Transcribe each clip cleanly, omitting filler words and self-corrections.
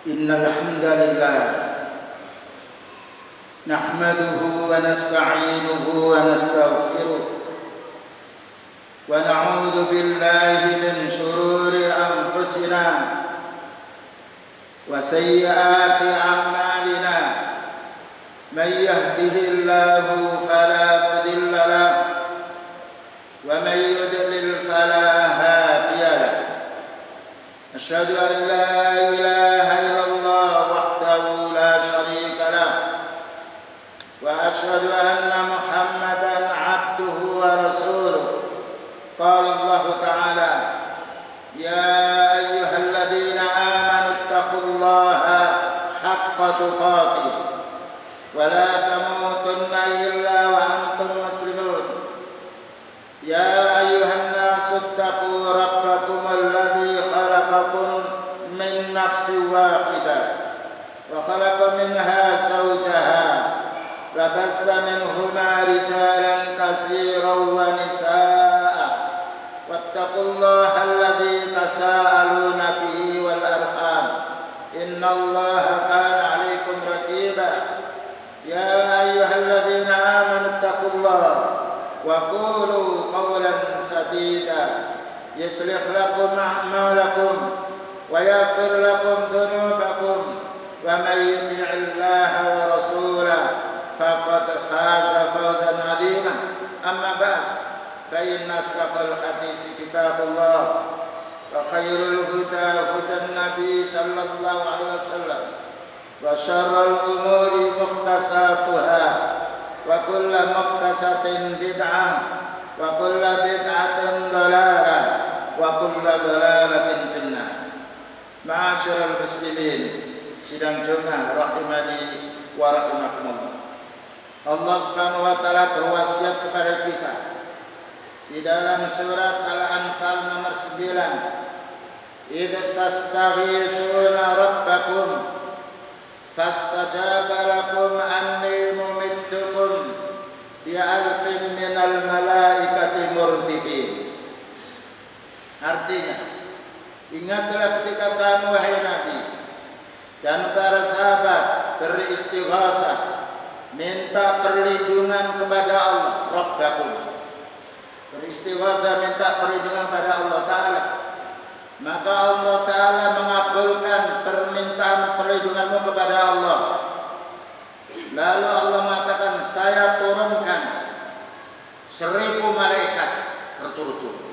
إن الحمد لله نحمده ونستعينه ونستغفره ونعوذ بالله من شرور أنفسنا وسيئات أعمالنا من يهده الله فلا مضل له ومن يضلل فلا هادي له أشهد أن لا إله إلا الله وحده لا شريك له وأشهد أن محمدا عبده ورسوله قال الله تعالى يا أيها الذين آمنوا اتقوا الله حق تقاته ولا تموتن إلا وأنتم مسلمون يا أيها الناس اتقوا ربكم الذي خلقكم من نفس واحدة وخلق منها زوجها وبث منهما رجالا كثيرا ونساء واتقوا الله الذي تساءلون به والأرحام إن الله كان عليكم رقيبا يا أيها الذين آمنوا اتقوا الله وقولوا قولا سديدا يصلح لكم أعمالكم ويغفر لكم ذنوبكم ومن يطع الله ورسوله فقد فاز فوزا عظيما أما بعد فإن أصدق الحديث كتاب الله وخير الهدى هدى النبي صلى الله عليه وسلم وشر الأمور محدثاتها وكل محدثة بدعة وكل بدعة ضلالة وكل ضلالة في النار. Ma'asyiral muslimin, sidang Jumat rahimani wa rahimakumullah. Allah Subhanahu wa taala berwasiat kepada kita di dalam surat Al-Anfal nomor 9. Idz tastaghisuna rabbakum fastajaba lakum anni mumiddukum bi alfin minal malaikati murdifin. Artinya, ingatlah ketika kamu wahai Nabi dan para sahabat beristighasah, minta perlindungan kepada Allah Rabbakum, beristighasah minta perlindungan kepada Allah Ta'ala, maka Allah Ta'ala mengabulkan permintaan perlindunganmu kepada Allah. Lalu Allah mengatakan, saya turunkan 1000 malaikat berturut-turut.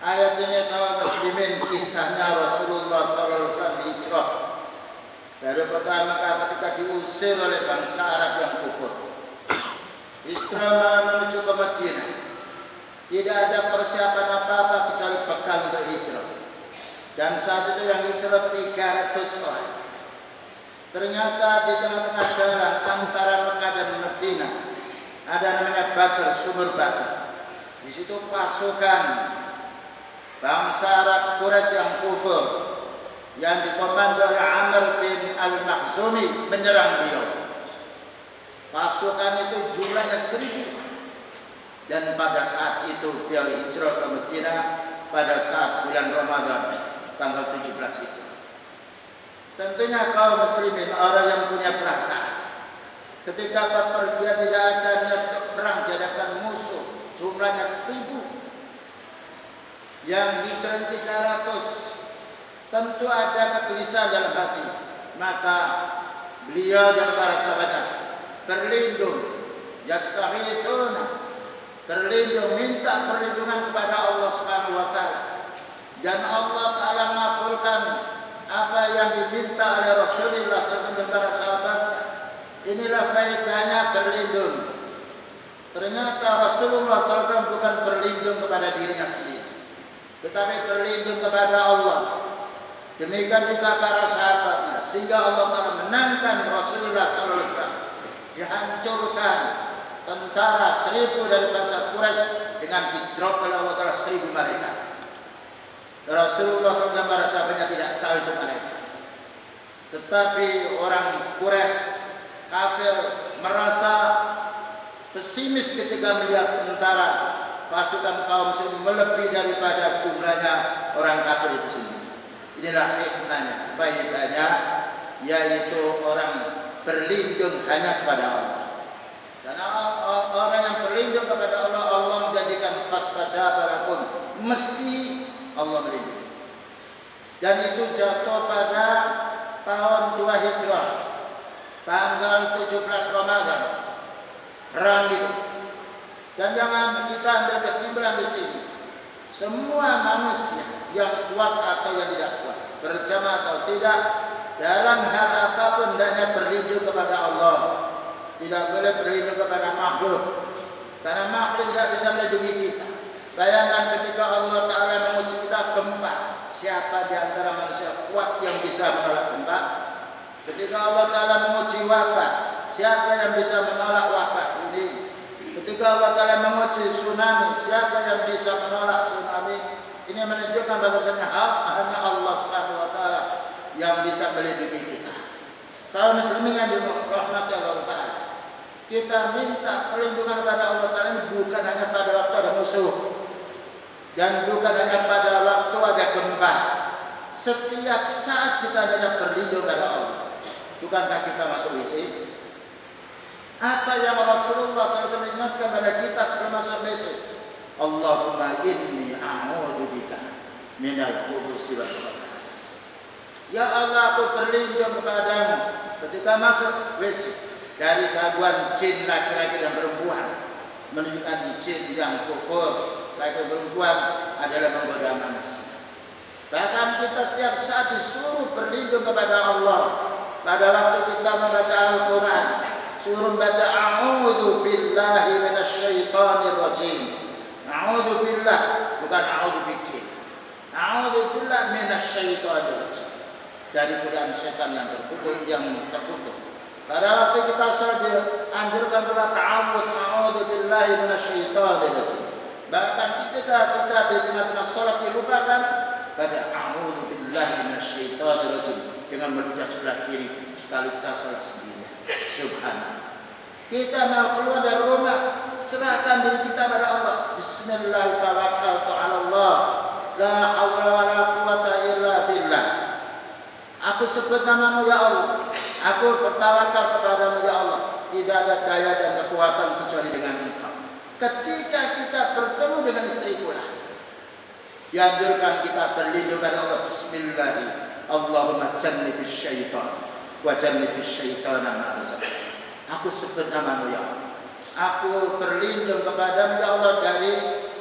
Ayat ini kaum muslimin kisahnya Rasulullah SAW hijrah dari kota Mekah ketika diusir oleh bangsa Arab yang kufur. Hijrah menuju ke Madinah. Tidak ada persiapan apa-apa kecuali bekal untuk hijrah. Dan saat itu yang hijrah 300 orang. Ternyata di tengah-tengah jalan antara Mekah dan Madinah ada namanya Badr, sumur Badr. Di situ pasukan bangsa Arab Quraisy yang kufur yang dikomando oleh Amr bin Al-Makhzumi menyerang beliau. Pasukan itu jumlahnya 1000. Dan pada saat itu dia hijrah ke Madinah pada saat bulan Ramadan tanggal 17 itu. Tentunya kaum muslimin orang yang punya perasaan, ketika bepergian tidak ada niat perang di hadapan musuh jumlahnya 1000, yang hijrah 300, tentu ada kegelisahan dalam hati. Maka beliau dan para sahabatnya berlindung, yastaghisuna, berlindung, minta perlindungan kepada Allah Subhanahu wa taala. Dan Allah Taala mengabulkan apa yang diminta oleh Rasulullah SAW dan para sahabatnya. Inilah faedahnya berlindung. Ternyata Rasulullah SAW bukan berlindung kepada dirinya sendiri, tetapi berlindung kepada Allah. Demikian juga para sahabatnya, sehingga Allah Taala menangkan Rasulullah SAW. Dihancurkan tentara 1000 dari bangsa Quraisy dengan didrop oleh Allah Taala 1000 malaikat. Rasulullah SAW dan para sahabatnya tidak tahu itu malaikat. Tetapi orang Quraisy kafir merasa pesimis ketika melihat tentara pasukan kaum muslim melebihi daripada jumlahnya orang kafir itu sendiri. Inilah hikmahnya, faedahnya, yaitu orang berlindung hanya kepada Allah. Karena orang yang berlindung kepada Allah, Allah menjanjikan fastajaba lakum, mesti Allah melindungi. Dan itu jatuh pada tahun 2 Hijrah, tanggal 17 Ramadan, perang itu. Dan jangan kita ambil kesimpulan di sini. Semua manusia yang kuat atau yang tidak kuat, berjamaah atau tidak, dalam hal apapun hendaknya berlindung kepada Allah. Tidak boleh berlindung kepada makhluk, karena makhluk tidak bisa melindungi kita. Bayangkan ketika Allah Ta'ala menguji kita gempa, siapa di antara manusia kuat yang bisa menolak gempa? Ketika Allah Ta'ala menguji wabah, siapa yang bisa menolak wabah ini? Ketika Allah Ta'ala menguji tsunami, siapa yang bisa menolak tsunami? Ini menunjukkan bahwasanya hanya Allah Subhanahu wa Ta'ala yang bisa melindungi kita. Kaum muslimin yang dirahmati Allah Ta'ala, kita minta perlindungan kepada Allah Ta'ala bukan hanya pada waktu ada musuh, dan bukan hanya pada waktu ada gempa. Setiap saat kita hanya berlindung kepada Allah. Bukankah kita masuk WC? Apa yang Rasulullah SAW ingatkan kepada kita sebelum masuk WC? Allahumma inni a'udzubika minal khubuthi wal khaba'is. Ya Allah, aku berlindung kepadamu ketika masuk WC dari gangguan jin laki-laki dan perempuan, menunjukkan jin yang kufur, laki perempuan adalah menggoda manusia. Bahkan kita setiap saat disuruh berlindung kepada Allah. Pada waktu kita membaca Al-Quran, suruh membaca a'udzu billahi minasyaitonir rajim. A'udzu billah, bukan a'udzu bijin. A'udzu billah minasyaitonir rajim, dari godaan setan yang terkutuk. Pada waktu kita salat dianjurkan pula ta'awudz, a'udzu billahi minasyaitonir rajim. Bahkan ketika kita di tengah-tengah salat dilupakan, baca a'udzu billahi minasyaitonir rajim dengan menuju sebelah kiri kalau kita salat sendiri. Subhanallah. Kita mau keluar dari rumah, serahkan diri kita pada Allah. Bismillah, tawakkaltu 'ala Allah, la haula wala quwata illa billah. Aku sebut namamu ya Allah, aku bertawakal kepadamu ya Allah. Tidak ada daya dan kekuatan kecuali dengan Engkau. Ketika kita bertemu dengan istri pula, dianjurkan kita berlindung kepada Allah. Bismillah, Allahumma jannibis syaitan wa jannibis syaitana ma razaqtana. Aku sebut namamu ya Allah, aku berlindung kepadamu ya Allah dari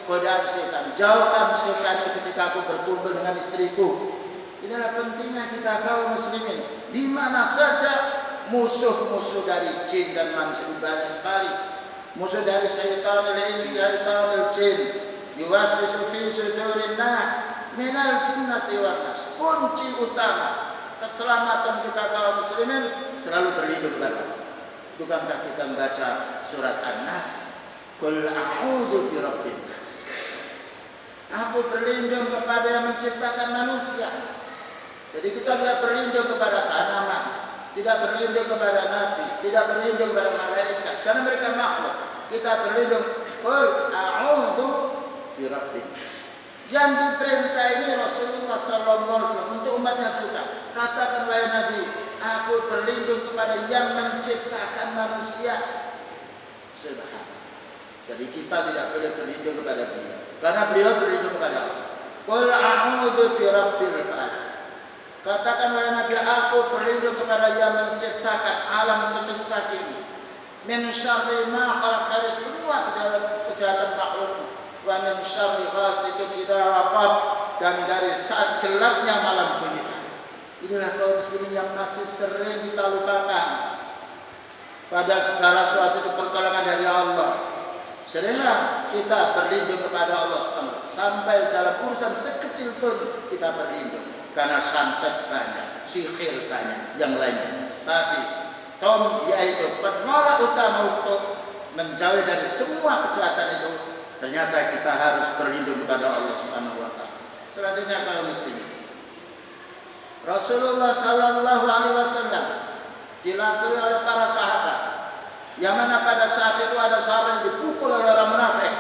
godaan setan. Jauhkan setan ketika aku berkumpul dengan istriku. Inilah pentingnya kita kaum muslimin. Di mana saja musuh-musuh dari jin dan manusia banyak sekali. Musuh dari syaitanul ins, syaitanul jin, yuwaswisu fi sudurin nas minal jinnati wan nas. Kunci utama keselamatan kita kaum muslimin selalu berlindung kepada Allah. Bukankah kita membaca surat An-Nas? Qul a'udzu birabbin nas. Aku berlindung kepada yang menciptakan manusia. Jadi kita tidak berlindung kepada tanaman, tidak berlindung kepada nabi, tidak berlindung kepada malaikat, karena mereka makhluk. Kita berlindung qul a'udzu birabbin nas. Yang diperintah ini Rasulullah SAW untuk umatnya juga. Katakan wahai Nabi, aku berlindung kepada yang menciptakan manusia. Subhanallah. Jadi kita tidak boleh berlindung kepada beliau, karena beliau berlindung kepada Allah. Qul a'udzu birabbil falaq. Katakan wahai Nabi, aku berlindung kepada yang menciptakan alam semesta ini. Min syarri ma khalaq, dari semua kejahatan makhluk. Wa min syarri ghasiqin idza waqab, dan dari saat gelapnya malam gulita. Inilah kaum muslimin yang masih sering kita lupakan. Padahal segala sesuatu itu pertolongan dari Allah. Seringlah kita berlindung kepada Allah SWT. Sampai dalam urusan sekecil pun kita berlindung. Karena santet banyak, sihir banyak, yang lainnya. Tapi yaitu penolak utama untuk menjauh dari semua kejahatan itu, ternyata kita harus berlindung kepada Allah Subhanahu wa Ta'ala. Selanjutnya kaum muslimin, Rasulullah sallallahu alaihi wasallam dilakoni oleh para sahabat, yang mana pada saat itu ada sahabat yang dipukul oleh orang munafik.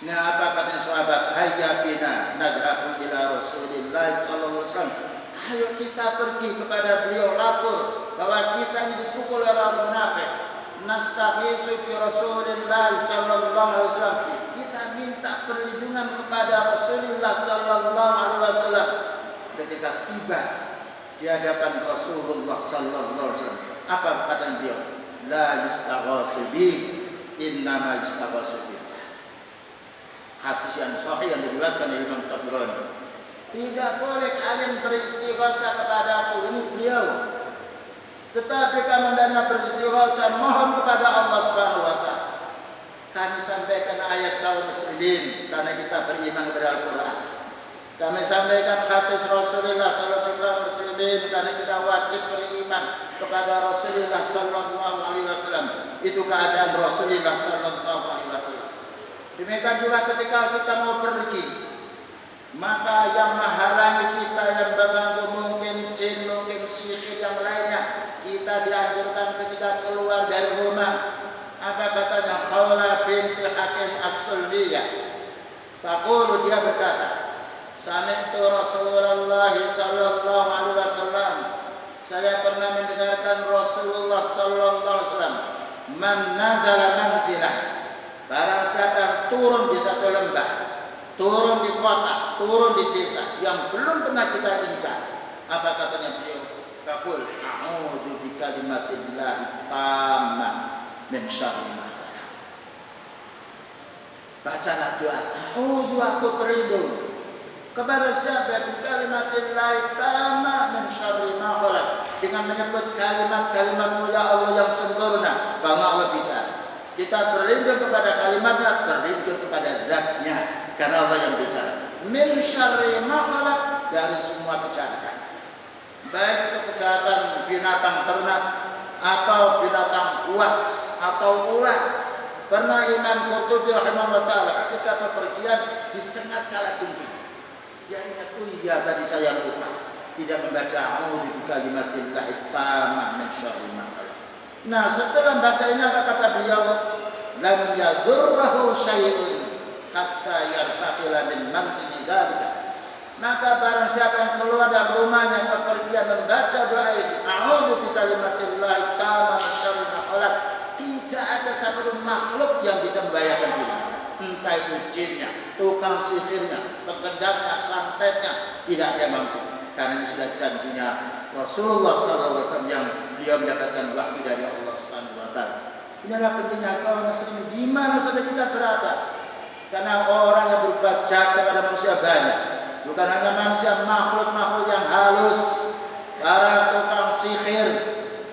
Nah, apa kata sahabat? Hayya bina nadhabu ila Rasulillah sallallahu alaihi wasallam. Ayo kita pergi kepada beliau, lapor bahwa kita ini dipukul oleh orang munafik. Nastaghiitsu bi Rasulillah sallallahu alaihi wasallam. Kita minta perlindungan kepada Rasulullah sallallahu alaihi wasallam. Ketika tiba di hadapan Rasulullah sallallahu alaihi wasallam, apa kata beliau? La yustaghatsu bi, innama yustaghatsu bi. Hadis yang sahih yang diriwayatkan oleh Imam Tabrani. Tidak boleh kalian beristighatsah kepada aku, ini beliau. Tetapi kamu hendaknya beristighatsah, mohon kepada Allah Subhanahu wa taala. Kami sampaikan ayat kaum muslimin karena kita beriman kepada Al-Qur'an. Kami sampaikan hadis Rasulullah sallallahu alaihi wasallam muslimin karena kita wajib beriman kepada Rasulullah sallallahu alaihi wasallam. Itu keadaan Rasulullah sallallahu alaihi wasallam. Demikian juga ketika kita mau pergi, maka yang menghalangi kita, yang mengganggu, mungkin jin, mungkin sihir yang lainnya, kita dianjurkan ketika keluar dari rumah. Apa katanya? Khawla binti Hakim As-Sulliyah. Taqulu, dia berkata, sami'tu Rasulullah sallallahu alaihi wasallam. Saya pernah mendengarkan Rasulullah sallallahu alaihi wasallam, man nazala manzilah, barang siapa turun di satu lembah, turun di kota, turun di desa yang belum pernah kita injak, apa katanya beliau? Faqul a'udzu bikalimatillahi tammah min syarri ma khalaq. Bacalah doa, a'udzu, aku berlindung kepada siapa? Bikalimatillahi tammah min syarri ma khalaq, dengan menyebut kalimat-kalimat-Mu ya Allah yang sempurna. Kalau Allah bicara, kita berlindung kepada kalimatnya, berlindung kepada zatnya, karena Allah yang bicara. Min syarri ma khalaq, dari semua kejahatan, baik itu kejahatan binatang ternak atau binatang buas atau ular. Pernah Imam Qurtubi rahimahullah taala ketika bepergian disengat kalajengking, dia ingat, oh iya tadi saya lupa tidak membaca a'udzu bikalimatillahi tammah min syarri ma khalaq. Nah, setelah baca ini apa kata beliau? Lam yadurruhu syai'un hatta yartaqila min manzili dzalika. Maka barang siapa yang keluar dari rumahnya bepergian membaca doa ini, a'udzu bikalimatillahi tammah min syarri ma khalaq, tidak ada satu makhluk yang bisa membahayakan diri. Entah itu jinnya, tukang sihirnya, pekedangnya, santetnya, tidak ada yang mampu. Karena ini sudah janjinya Rasulullah SAW yang beliau mendapatkan wahyu dari Allah Subhanahu wa taala. Inilah pentingnya kaum muslimin di mana saja kita berada. Karena orang yang berbuat jahat kepada manusia banyak. Bukan hanya manusia, makhluk-makhluk yang halus, para tukang sihir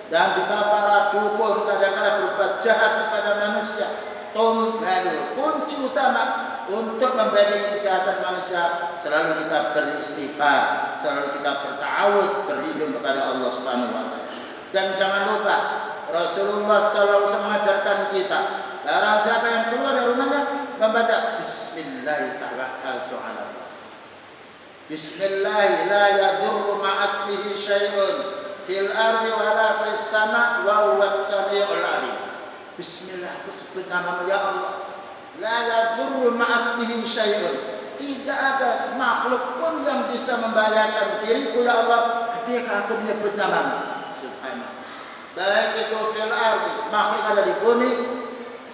dan juga para dukun kadang-kadang berbuat jahat kepada manusia. Kunci utama untuk membanding kejahatan manusia, selalu kita beristighfar, selalu kita bertawud, berlindung kepada Allah Subhanahu wa taala. Dan jangan lupa Rasulullah sallallahu alaihi wasallam mengajarkan kita, barang siapa yang keluar dari rumahnya membaca Bismillahirrahmanirrahim. Bismillah la yadurru ma'asmihi syai'un fil ardi wala fis sama' wa huwas sami'ul 'alim. Bismillah, aku sebut nama-Mu ya Allah. La yadurru ma'asmihi syai'un. Tidak ada makhluk pun yang bisa membahayakan diriku ya Allah ketika aku menyebut nama-Mu. Subhanallah. Baik itu fil ardi, makhluk ada di bumi,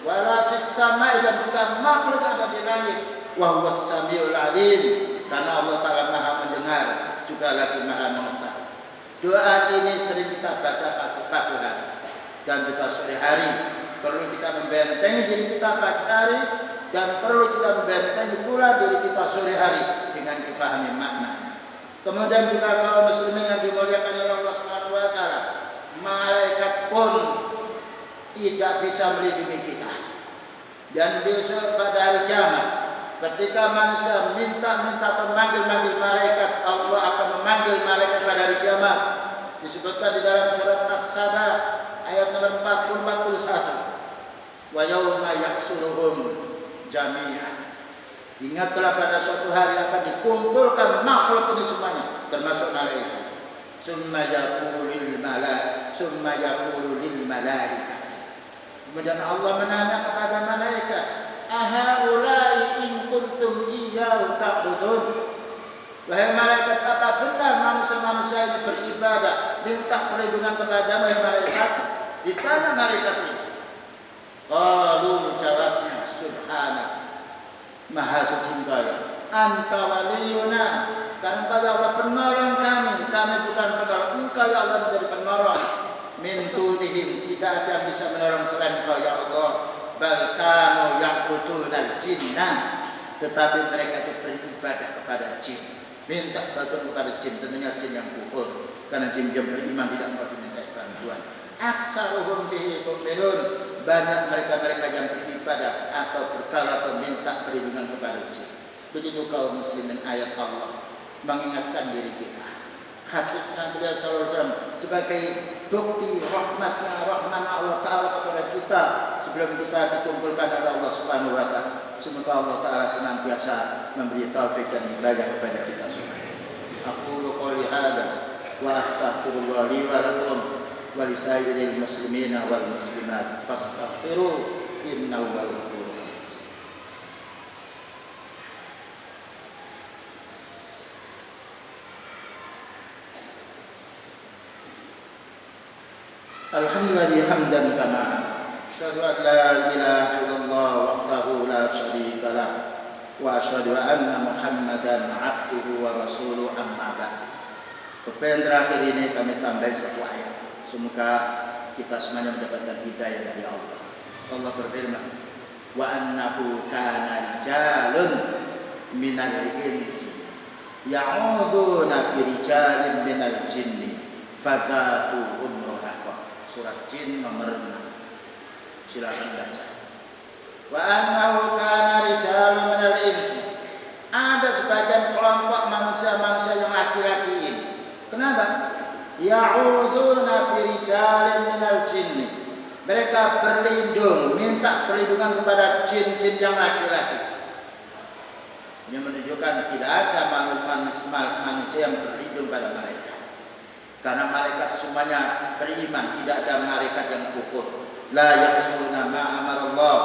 wala fis sama', dan juga makhluk ada di langit. Wa huwas sami'ul 'alim. Karena Allah Ta'ala Maha mendengar, juga lagi Maha mengetahui. Doa ini sering kita baca pagi hari dan juga sore hari. Perlu kita membentengi diri kita pagi hari, dan perlu kita membentengi pula diri kita sore hari dengan difahami makna. Kemudian juga kaum muslimin yang dimuliakan oleh Allah Subhanahu wa taala, malaikat pun tidak bisa melindungi kita. Dan besok pada hari kiamat, ketika manusia minta atau memanggil malaikat, Allah akan memanggil malaikat pada hari kiamat. Disebutkan di dalam surat As-Saba ayat nomor 40-41. Wa yauma yahsuruhum jami'an. Ingatlah pada suatu hari akan dikumpulkan makhluk ini semuanya, termasuk malaikat. Summa yaqulu lil malaikat. Kemudian Allah menanya kepada malaikat, ahaulai in kuntum iyyahu ta'budun. Wahai malaikat, apa benar manusia-manusia ini beribadah minta perlindungan kepadamu wahai malaikat? Ditanya malaikat ini. Qalu, jawabnya, subhanak, maha suci engkau ya, anta waliyuna, karena engkau ya Allah penolong kami bukan penolong, engkau ya Allah menjadi penolong. Min dunihim, tidak ada yang bisa menolong selain engkau ya Allah. Bal kanu ya'budunal jinna, tetapi mereka itu beribadah kepada jin, minta bantuan kepada jin, tentunya jin yang kufur, karena jin yang beriman tidak mau diminta bantuan. Aksaruhum bihi mu'minun, banyak mereka yang beribadah atau berkala atau minta perlindungan kepada jin. Begitu kaum muslimin, ayat Allah mengingatkan diri kita. Hadis Nabi SAW sebagai bukti rahmatnya Allah Ta'ala kepada kita sebelum kita dikumpulkan oleh Allah Subhanahu Wa Ta'ala. Semoga Allah Ta'ala senantiasa memberi taufik dan hidayah kepada kita semua. Aqulu qouli hadza wa astaghfirullah li wa lakum wa li sairil muslimina wal muslimat fastaghfiru innahu huwal ghafurur rahim. Alhamdulillah hamdan kama asyhadu an la ilaha illallah wahdahu la syarika lah wa asyhadu anna Muhammadan abduhu wa rasuluhu amma ba'd. Yang terakhir ini kami tambahin satu ayat. Semoga kita semuanya mendapatkan hidayah dari Allah. Allah berfirman, wa annahu kana rijalun minal insi ya'uduna bi rijalin minal jinni fazaduhum rahaqa. Surat Jin nomor 6. Silakan baca. Wa annahu kana rijalun minal insi. Ada sebagian kelompok manusia-manusia yang laki-laki ini. Kenapa? Ya'uduna bi rijalin minal jinni. Mereka berlindung, minta perlindungan kepada jin-jin yang laki-laki. Ini menunjukkan tidak ada manusia yang berlindung pada mereka. Karena malaikat semuanya beriman, tidak ada malaikat yang kufur. La ya'suna ma amarallah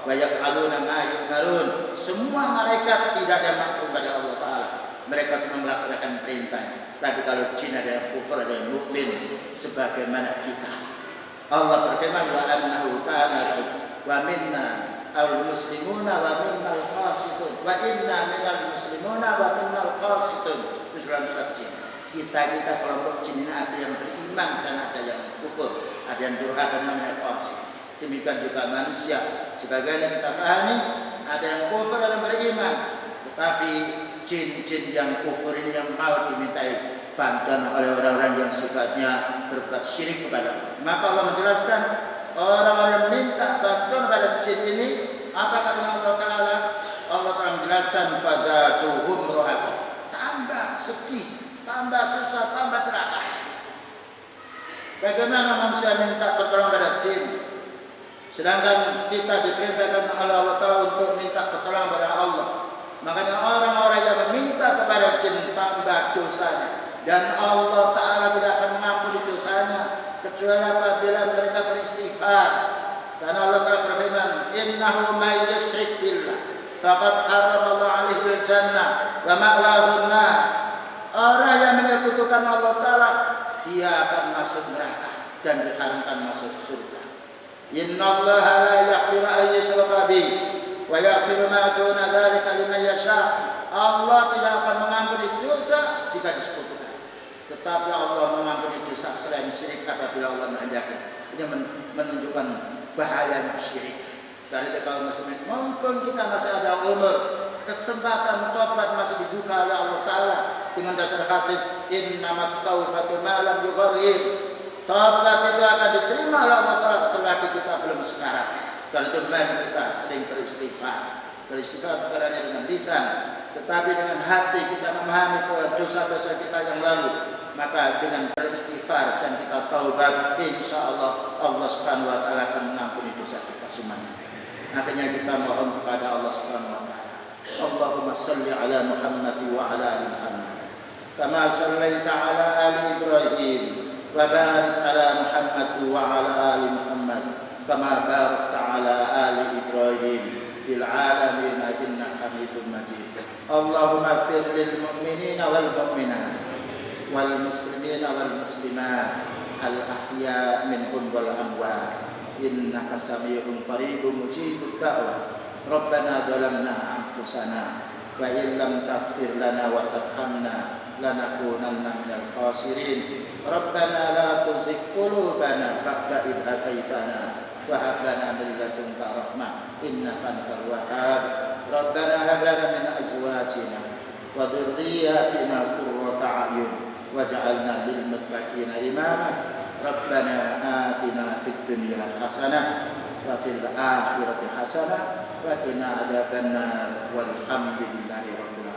wa yaf'aluna ma yu'marun. Semua malaikat tidak ada maksud pada Allah Ta'ala. Mereka semua melaksanakan perintah. Tapi kalau jin ada yang kufur, ada yang mukmin, sebagaimana kita. Allah berfirman, wa annahu kana wa minna al-muslimuna wa minna al-qasitun wa inna minal muslimuna wa minna al-qasitun. Itu dalam surat Jin. Kita kelompok jin ini ada yang beriman dan ada yang kufur, ada yang durhaka dan namanya qasid. Demikian juga manusia, sebagaimana kita pahami, ada yang kufur dan beriman. Tetapi jin-jin yang kufur ini yang mau dimintai bantuan oleh orang-orang yang sifatnya berbuat syirik kepada Allah. Maka Allah menjelaskan orang-orang yang minta bantuan pada jin ini, apa kata Allah Ta'ala? Allah Ta'ala menjelaskan fazaduhum rahaqa, tambah sedih, tambah susah, tambah celaka. Bagaimana manusia minta pertolongan pada jin, sedangkan kita diperintahkan oleh Allah Ta'ala untuk minta pertolongan pada Allah. Makanya orang-orang yang meminta kepada jin tambah dosanya, dan Allah Ta'ala tidak akan mengampuni dosanya kecuali apabila mereka beristighfar. Karena Allah Ta'ala berfirman, innahu may yusyrik billah faqad harramallahu alaihi al-jannah wa ma'wahu an-nar. Orang yang menyekutukan Allah Ta'ala, dia akan masuk neraka dan diharamkan masuk surga. Innallaha la yaghfiru an yushraka bihi wa yaghfiru ma duna dzalika liman yasha. Allah tidak akan mengampuni dosa jika disekutukan, tetapi Allah mengampuni dosa selain syirik apabila Allah menghendaki. Ini menunjukkan bahayanya syirik. Dari kaum muslimin, mumpung kita masih ada umur, kesempatan tobat masih dibuka oleh Allah Ta'ala dengan dasar hadis innamat taubatu ma lam yughargir. Tobat itu akan diterima oleh Allah Ta'ala selagi kita belum sekarat. Karena itu mari kita sering beristighfar. Beristighfar bukan hanya dengan lisan, tetapi dengan hati kita memahami dosa-dosa kita yang lalu. Maka dengan beristighfar dan kita taubat, insyaallah Allah Subhanahu wa Ta'ala akan mengampuni dosa kita semuanya. Akhirnya kita mohon kepada Allah Subhanahu wa Ta'ala, Allahumma salli ala Muhammad wa ala ali Muhammad kama sallaita ala ali Ibrahim wa barik ala Muhammad wa ala ali Muhammad kama barakta ala ali Ibrahim fil alamin innaka Hamidum Majid. Allahumma ighfir lil mu'minina wal mu'minat wal muslimina wal muslimat al ahya minhum wal amwat innaka sami'un qaribun mujibud da'wah. Rabbana zalamna anfusana wa in lam taghfir lana wa tarhamna lanakunanna minal khasirin. Rabbana la tuzigh qulubana ba'da idh hadaitana wa hab lana min ladunka rahmah innaka antal wahhab. Rabbana hab lana min azwajina wa dhurriyyatina qurrata a'yun waj'alna lil muttaqina imama. Rabbana atina fid dunya hasanah wa fil akhirati hasanah wa qina adzabannar walhamdulillahi rabbil alamin.